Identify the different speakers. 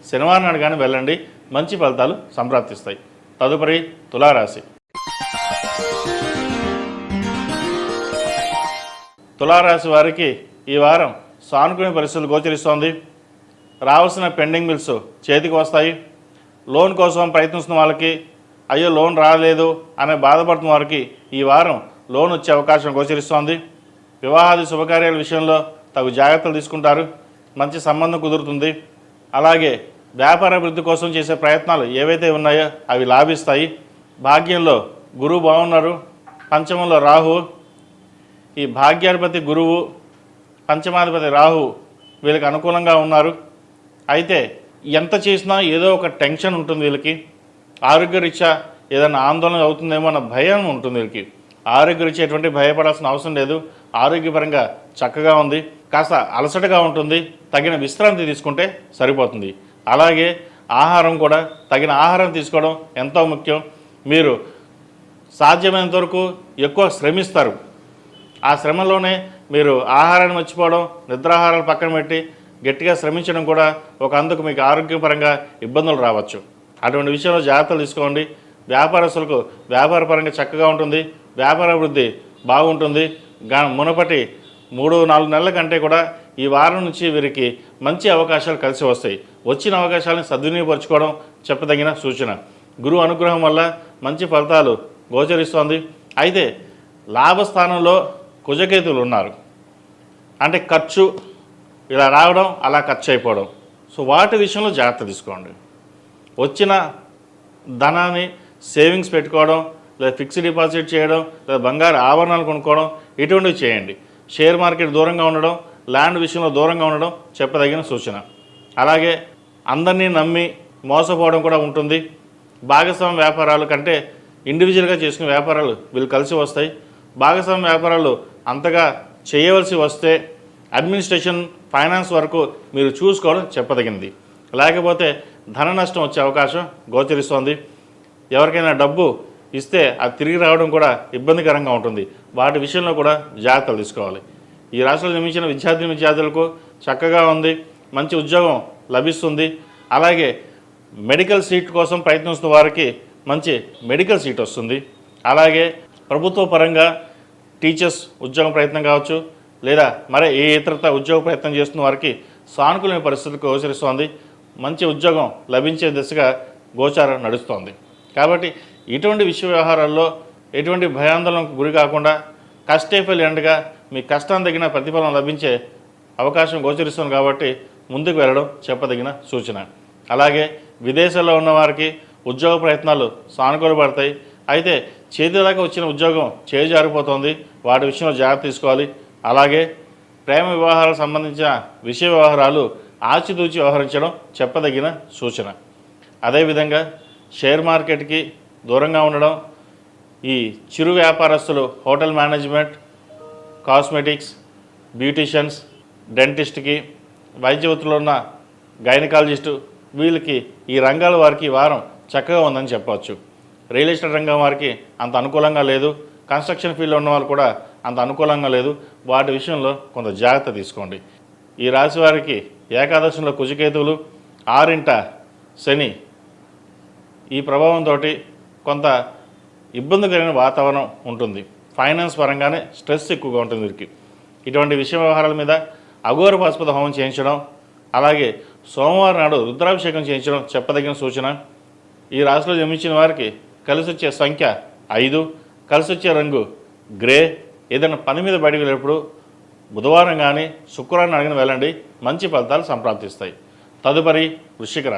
Speaker 1: శనివారం నాడు కానీ వెళ్ళండి, మంచి ఫలితాలు సంప్రాప్తిస్తాయి. తదుపరి తులారాశి. తులారాశి వారికి ఈ వారం సానుకూల పరిస్థితులు గోచరిస్తోంది. రావాల్సిన పెండింగ్ బిల్స్ చేతికి వస్తాయి. లోన్ కోసం ప్రయత్నిస్తున్న వాళ్ళకి అయ్యో లోన్ రాలేదు అనే బాధపడుతున్న వారికి ఈ వారం లోన్ వచ్చే అవకాశం గోచరిస్తోంది. వివాహాది శుభకార్యాల విషయంలో తగు జాగ్రత్తలు తీసుకుంటారు. మంచి సంబంధం కుదురుతుంది. అలాగే వ్యాపార అభివృద్ధి కోసం చేసే ప్రయత్నాలు ఏవైతే ఉన్నాయో అవి లాభిస్తాయి. భాగ్యంలో గురువు బాగున్నారు, పంచమంలో రాహు. ఈ భాగ్యాధిపతి గురువు, పంచమాధిపతి రాహు వీళ్ళకి అనుకూలంగా ఉన్నారు. అయితే ఎంత చేసినా ఏదో ఒక టెన్షన్ ఉంటుంది వీళ్ళకి. ఆరోగ్యరీత్యా ఏదైనా ఆందోళన అవుతుందేమో అన్న భయం ఉంటుంది వీళ్ళకి. ఆరోగ్యరీత్యా ఎటువంటి భయపడాల్సిన అవసరం లేదు. ఆరోగ్యపరంగా చక్కగా ఉంది. కాస్త అలసటగా ఉంటుంది. తగిన విశ్రాంతి తీసుకుంటే సరిపోతుంది. అలాగే ఆహారం కూడా తగిన ఆహారం తీసుకోవడం ఎంతో ముఖ్యం. మీరు సాధ్యమైనంత వరకు ఎక్కువ శ్రమిస్తారు. ఆ శ్రమలోనే మీరు ఆహారాన్ని మర్చిపోవడం, నిద్రాహారాలు పక్కన పెట్టి గట్టిగా శ్రమించడం కూడా ఒక అందుకు మీకు ఆరోగ్యపరంగా ఇబ్బందులు రావచ్చు. అటువంటి విషయంలో జాగ్రత్తలు తీసుకోండి. వ్యాపారస్తులకు వ్యాపారపరంగా చక్కగా ఉంటుంది. వ్యాపార అభివృద్ధి బాగుంటుంది. మునుపటి 3-4 నెలల కంటే కూడా ఈ వారం నుంచి వీరికి మంచి అవకాశాలు కలిసి వస్తాయి. వచ్చిన అవకాశాలను సద్వినియోగపరచుకోవడం చెప్పదగిన సూచన. గురువు అనుగ్రహం వల్ల మంచి ఫలితాలు గోచరిస్తోంది. అయితే లాభస్థానంలో కుజకేతువులు ఉన్నారు. అంటే ఖర్చు ఇలా రావడం, అలా ఖర్చు అయిపోవడం. సో వాటి విషయంలో జాగ్రత్త తీసుకోండి. వచ్చిన ధనాన్ని సేవింగ్స్ పెట్టుకోవడం, లేదా ఫిక్స్డ్ డిపాజిట్ చేయడం, లేదా బంగారు ఆభరణాలు కొనుక్కోవడం, ఇటువంటివి చేయండి. షేర్ మార్కెట్ దూరంగా ఉండడం, ల్యాండ్ విషయంలో దూరంగా ఉండడం చెప్పదగిన సూచన. అలాగే అందరినీ నమ్మి మోసపోవడం కూడా ఉంటుంది. భాగస్వామ్య వ్యాపారాలు కంటే ఇండివిజువల్గా చేసుకునే వ్యాపారాలు వీళ్ళు కలిసి వస్తాయి. భాగస్వామ్య వ్యాపారాలు అంతగా చేయవలసి వస్తే అడ్మినిస్ట్రేషన్, ఫైనాన్స్ వరకు మీరు చూసుకోవడం చెప్పదగినది. లేకపోతే ధన నష్టం వచ్చే అవకాశం గోచరిస్తోంది. ఎవరికైనా డబ్బు ఇస్తే అది తిరిగి రావడం కూడా ఇబ్బందికరంగా ఉంటుంది. వాటి విషయంలో కూడా జాగ్రత్తలు తీసుకోవాలి. ఈ రాష్ట్రంలో జన్మించిన విద్యార్థులకు చక్కగా ఉంది. మంచి ఉద్యోగం లభిస్తుంది. అలాగే మెడికల్ సీట్ కోసం ప్రయత్నిస్తున్న వారికి మంచి మెడికల్ సీట్ వస్తుంది. అలాగే ప్రభుత్వ పరంగా టీచర్స్ ఉద్యోగం ప్రయత్నం కావచ్చు, లేదా మరే ఏ ఇతరత ఉద్యోగ ప్రయత్నం చేస్తున్న వారికి సానుకూలమైన పరిస్థితులకు గోచరిస్తోంది. మంచి ఉద్యోగం లభించే దిశగా గోచారం నడుస్తోంది. కాబట్టి ఇటువంటి విషయ వ్యవహారాల్లో ఎటువంటి భయాందోళనకు గురి కాకుండా కష్టేఫల్ ఎండగా మీ కష్టం తగిన ప్రతిఫలం లభించే అవకాశం గోచరిస్తుంది. కాబట్టి ముందుకు వెళ్ళడం చెప్పదగిన సూచన. అలాగే విదేశాల్లో ఉన్న వారికి ఉద్యోగ ప్రయత్నాలు సానుకూలపడతాయి. అయితే చేతి దాకా వచ్చిన ఉద్యోగం చేజారిపోతుంది. వాటి విషయంలో జాగ్రత్త తీసుకోవాలి. అలాగే ప్రేమ వివాహాలకు సంబంధించిన విషయ వ్యవహారాలు ఆచితూచి వ్యవహరించడం చెప్పదగిన సూచన. అదేవిధంగా షేర్ మార్కెట్కి దూరంగా ఉండడం, ఈ చిరు వ్యాపారస్తులు హోటల్ మేనేజ్మెంట్, కాస్మెటిక్స్, బ్యూటీషియన్స్, డెంటిస్ట్కి, వైద్య వృత్తిలో ఉన్న గైనకాలజిస్టు వీళ్ళకి ఈ రంగాల వారికి ఈ వారం చక్కగా ఉందని చెప్పవచ్చు. రియల్ ఎస్టేట్ రంగం వారికి అంత అనుకూలంగా లేదు. కన్స్ట్రక్షన్ ఫీల్డ్లో ఉన్న వాళ్ళు కూడా అంత అనుకూలంగా లేదు. వాటి విషయంలో కొంత జాగ్రత్త తీసుకోండి. ఈ రాశి వారికి ఏకాదశంలో కుజకేతువులు, 6వ శని ఈ ప్రభావంతో కొంత ఇబ్బందికరమైన వాతావరణం ఉంటుంది. ఫైనాన్స్ పరంగానే స్ట్రెస్ ఎక్కువగా ఉంటుంది వీరికి. ఇటువంటి విషయ వ్యవహారాల మీద అఘోర పాశుపత హోమం చేయించడం, అలాగే సోమవారం నాడు రుద్రాభిషేకం చేయించడం చెప్పదగిన సూచన. ఈ రాశిలో జన్మించిన వారికి కలిసి వచ్చే సంఖ్య 5, కలిసి వచ్చే రంగు గ్రే. ఏదైనా పని మీద బయటకు వెళ్ళేటప్పుడు బుధవారం కానీ శుక్రవారం అడిగిన వెళ్ళండి, మంచి ఫలితాలు సంప్రాప్తిస్తాయి. తదుపరి వృశ్చిక రాశి.